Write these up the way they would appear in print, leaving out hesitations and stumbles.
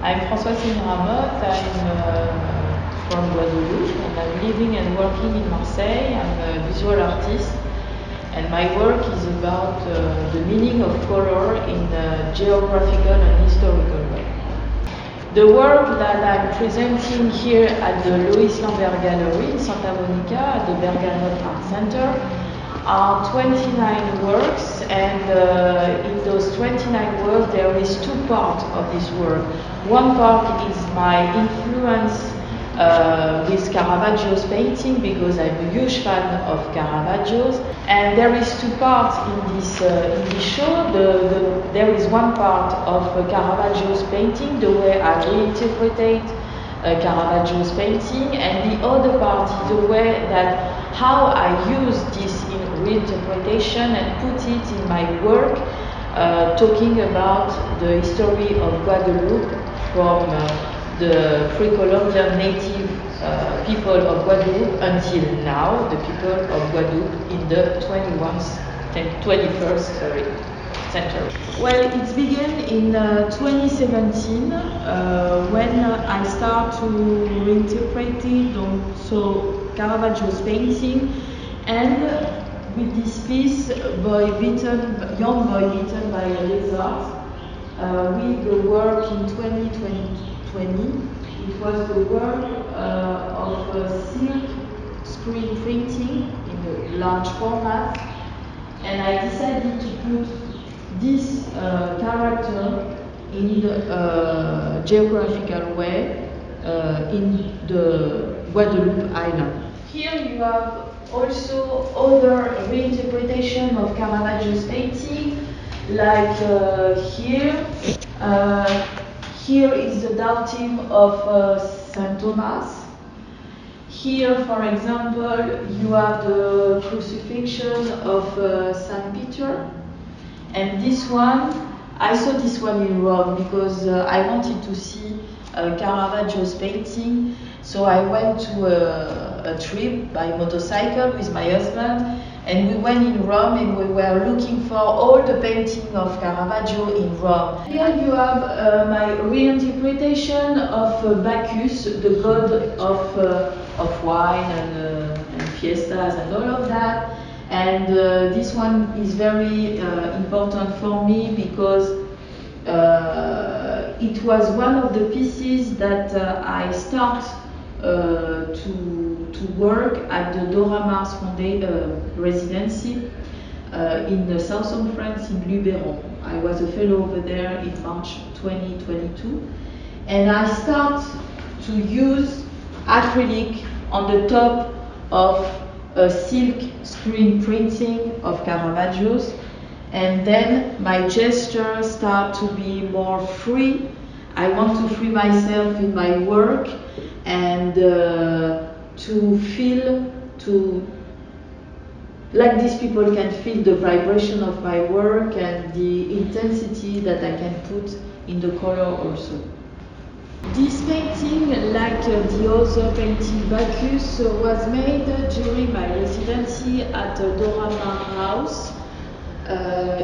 I'm Françoise Sémiramoth. I'm from Guadeloupe and I'm living and working in Marseille. I'm a visual artist and my work is about the meaning of color in a geographical and historical way. The work that I'm presenting here at the Lois Lambert Gallery in Santa Monica at the Bergamot Art Center are 29 works, and in those 29 works there is two parts of this work. One part is my influence with Caravaggio's painting, because I'm a huge fan of Caravaggio's, and there is two parts in this show. There is one part of Caravaggio's painting, the way I reinterpret Caravaggio's painting, and the other part is the way that how I use this in reinterpretation and put it in my work, talking about the history of Guadeloupe from the pre-Columbian native people of Guadeloupe until now, the people of Guadeloupe in the 21st century. Well, it began in 2017 when I started to reinterpret it, so Caravaggio's painting, and with this piece, young boy beaten by a lizard, with the work in 2020. It was the work of silk screen printing in a large format, and I decided to put this character in the geographical way in the Guadeloupe island. Here you have also other reinterpretation of Caravaggio's painting, like here. Here is the Doubting of Saint Thomas. Here, for example, you have the crucifixion of Saint Peter. And this one, I saw this one in Rome because I wanted to see Caravaggio's painting. So I went to a trip by motorcycle with my husband, and we went in Rome and we were looking for all the painting of Caravaggio in Rome. Here you have my reinterpretation of Bacchus, the god of wine and fiestas and all of that. And this one is very important for me because it was one of the pieces that I start to work at the Dora Mars residency in the southern France in Luberon. I was a fellow over there in March 2022, and I start to use acrylic on the top of a silk screen printing of Caravaggio's, and then my gestures start to be more free. I want to free myself in my work and to feel, like these people can feel the vibration of my work and the intensity that I can put in the color also. This painting, like the other painting Bacchus, was made during my residency at the Dora Mars house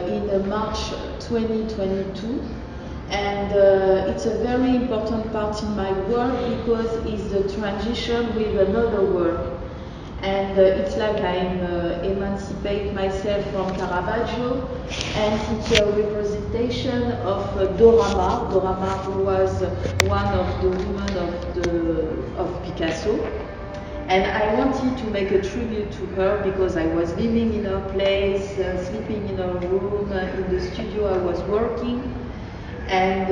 in March 2022. And it's a very important part in my work because it's the transition with another work. And it's like I'm emancipate myself from Caravaggio, and it's a representation of Dora Mars. Dora Mars was one of the women of Picasso. And I wanted to make a tribute to her because I was living in her place, sleeping in her room, in the studio I was working. And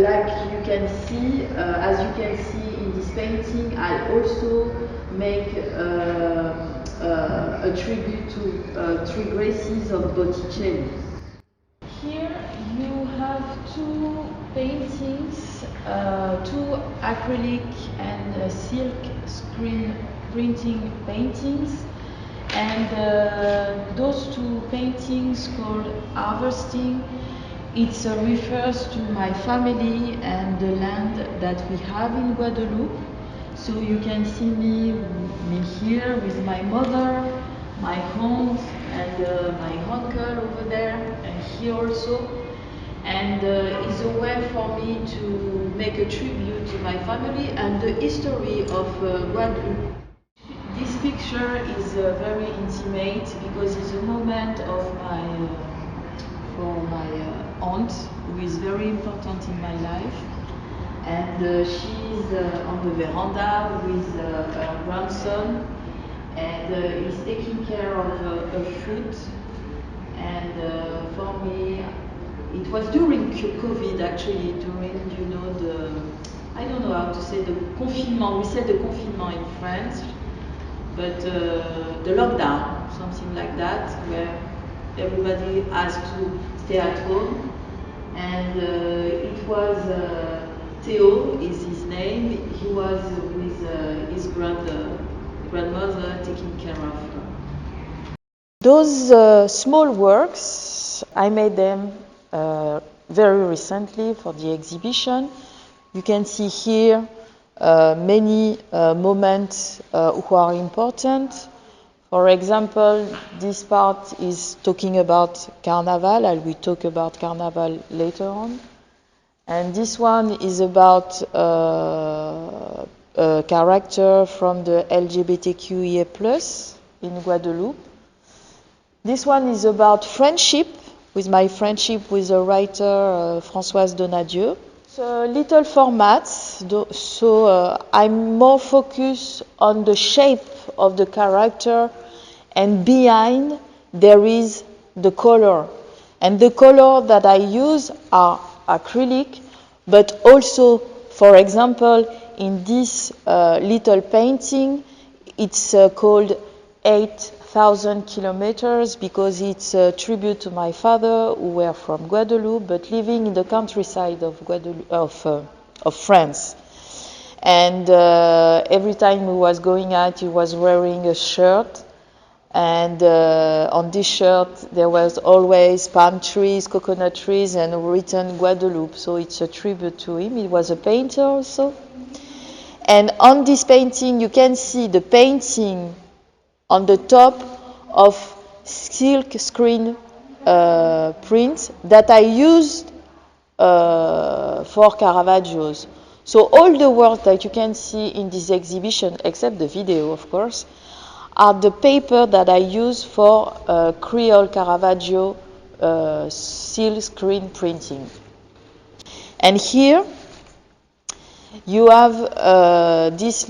like you can see, as you can see in this painting, I also make a tribute to Three Graces of Botticelli. Here you have two paintings, two acrylic and silk screen printing paintings, and those two paintings called Harvesting. It refers to my family and the land that we have in Guadeloupe. So you can see me here with my mother, my aunt, and my uncle over there, and here also. And it's a way for me to make make a tribute to my family and the history of Guadeloupe. This picture is very intimate because it's a moment of for my aunt, who is very important in my life. And she's on the veranda with her grandson, and he's taking care of her food. And for me, it was during COVID actually, during, you know, I don't know how to say, the confinement. We said the confinement in France, but the lockdown, something like that, where everybody has to stay at home. And it was Theo is his name. He was with his grandmother taking care of her. Those small works, I made them very recently for the exhibition. You can see here many moments who are important. For example, this part is talking about Carnival. I will talk about Carnival later on. And this one is about a character from the LGBTQIA+ in Guadeloupe. This one is about friendship, with my friendship with the writer Françoise Donadieu. It's a little format, so I'm more focused on the shape of the character, and behind there is the color. And the color that I use are acrylic, but also, for example, in this little painting, it's called 8,000 kilometers because it's a tribute to my father, who were from Guadeloupe but living in the countryside of France. And every time he was going out, he was wearing a shirt. And on this shirt, there was always palm trees, coconut trees, and written Guadeloupe. So it's a tribute to him. He was a painter also. And on this painting, you can see the painting on the top of silk screen print that I used for Caravaggios. So all the work that you can see in this exhibition, except the video, of course, are the paper that I use for Creole Caravaggio silk screen printing. And here you have this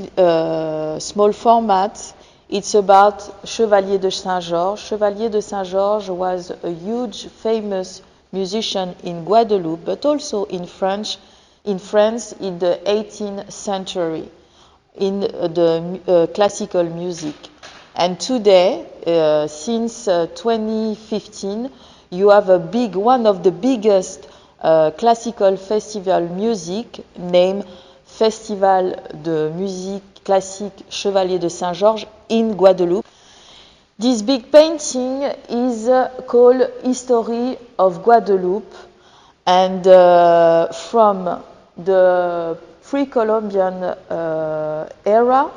small format. It's about Chevalier de Saint-Georges. Chevalier de Saint-Georges was a huge, famous musician in Guadeloupe, but also in France in the 18th century, in the classical music. And today, since 2015, you have one of the biggest classical festival music named Festival de Musique Classique Chevalier de Saint-Georges in Guadeloupe. This big painting is called History of Guadeloupe, and from the pre-Columbian era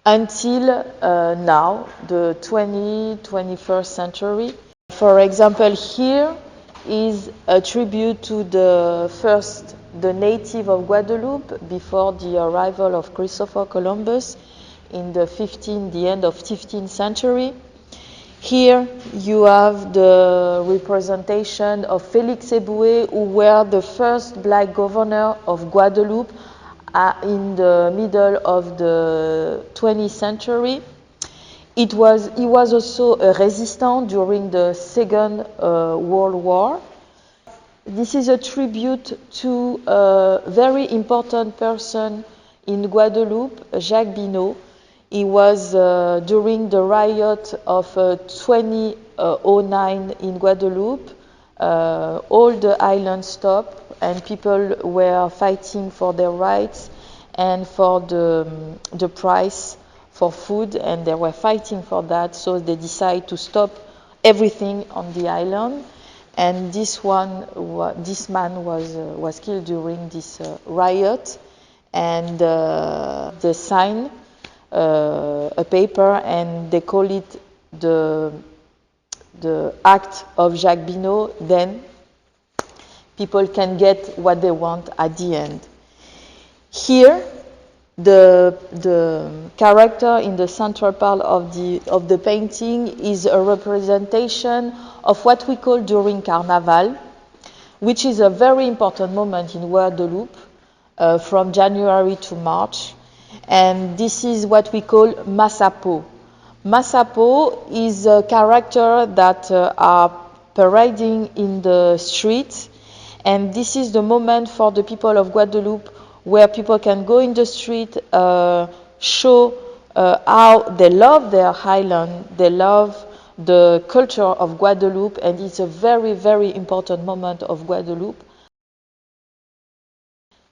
until now, the 21st century. For example, here is a tribute to the native of Guadeloupe before the arrival of Christopher Columbus in the end of 15th century. Here you have the representation of Félix Éboué, who were the first black governor of Guadeloupe in the middle of the 20th century. He was also a resistant during the Second World War. This is a tribute to a very important person in Guadeloupe, Jacques Binot. He was during the riot of 2009 in Guadeloupe. All the islands stopped and people were fighting for their rights and for the price for food, and they were fighting for that, so they decided to stop everything on the island. And this man was killed during this riot, and they signed a paper, and they call it the Act of Jacques Binot. Then people can get what they want at the end. Here, the character in the central part of the painting is a representation of what we call during Carnival, which is a very important moment in Guadeloupe, from January to March. And this is what we call Masapo. Masapo is a character that are parading in the street, and this is the moment for the people of Guadeloupe where people can go in the street, show how they love their island, they love the culture of Guadeloupe, and it's a very, very important moment of Guadeloupe.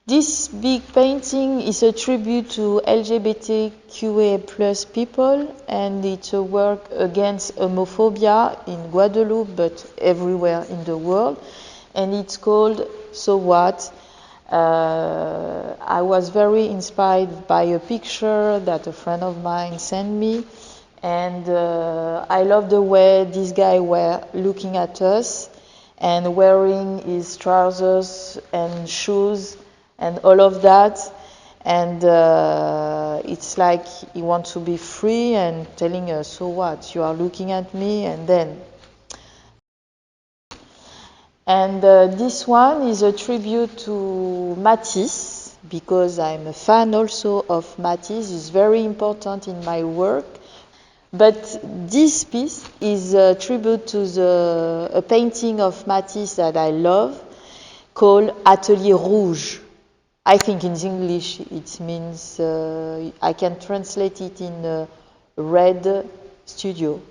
This big painting is a tribute to LGBTQA+ people, and it's a work against homophobia in Guadeloupe, but everywhere in the world. And it's called So What? I was very inspired by a picture that a friend of mine sent me, and I love the way this guy were looking at us and wearing his trousers and shoes and all of that, and it's like he wants to be free and telling us, so what, you are looking at me, and then. And this one is a tribute to Matisse, because I'm a fan also of Matisse. It's very important in my work. But this piece is a tribute to a painting of Matisse that I love, called Atelier Rouge. I think in English it means, I can translate it in red studio.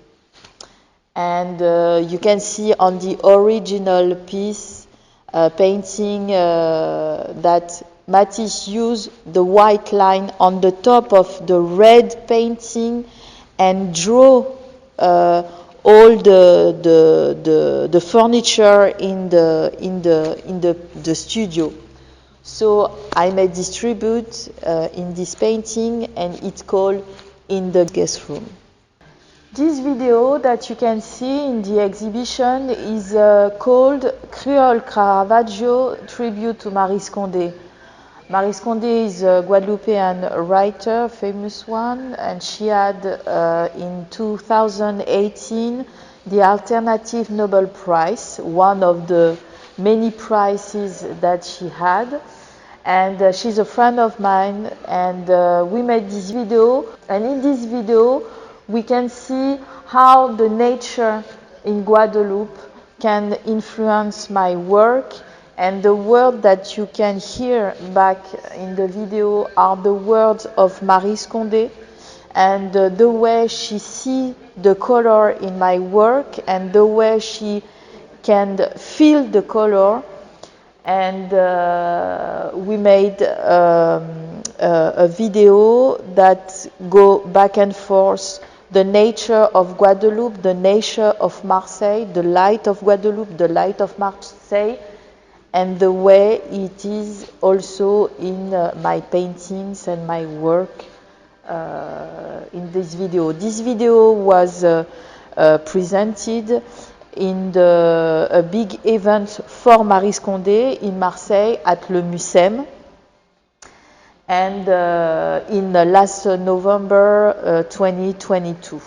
And you can see on the original piece painting that Matisse used the white line on the top of the red painting and draw all the furniture in the studio. So I made this tribute in this painting, and it's called In the Guest Room. This video that you can see in the exhibition is called Creole Caravaggio Tribute to Maryse Condé. Maryse Condé is a Guadeloupean writer, famous one, and she had in 2018 the Alternative Nobel Prize, one of the many prizes that she had. And she's a friend of mine, and we made this video, and in this video we can see how the nature in Guadeloupe can influence my work, and the words that you can hear back in the video are the words of Maryse Condé, and the way she sees the color in my work and the way she can feel the color. And we made a video that go back and forth, the nature of Guadeloupe, the nature of Marseille, the light of Guadeloupe, the light of Marseille, and the way it is also in my paintings and my work in this video. This video was presented in a big event for Maryse Condé in Marseille at Le Mucem, and in last November 2022.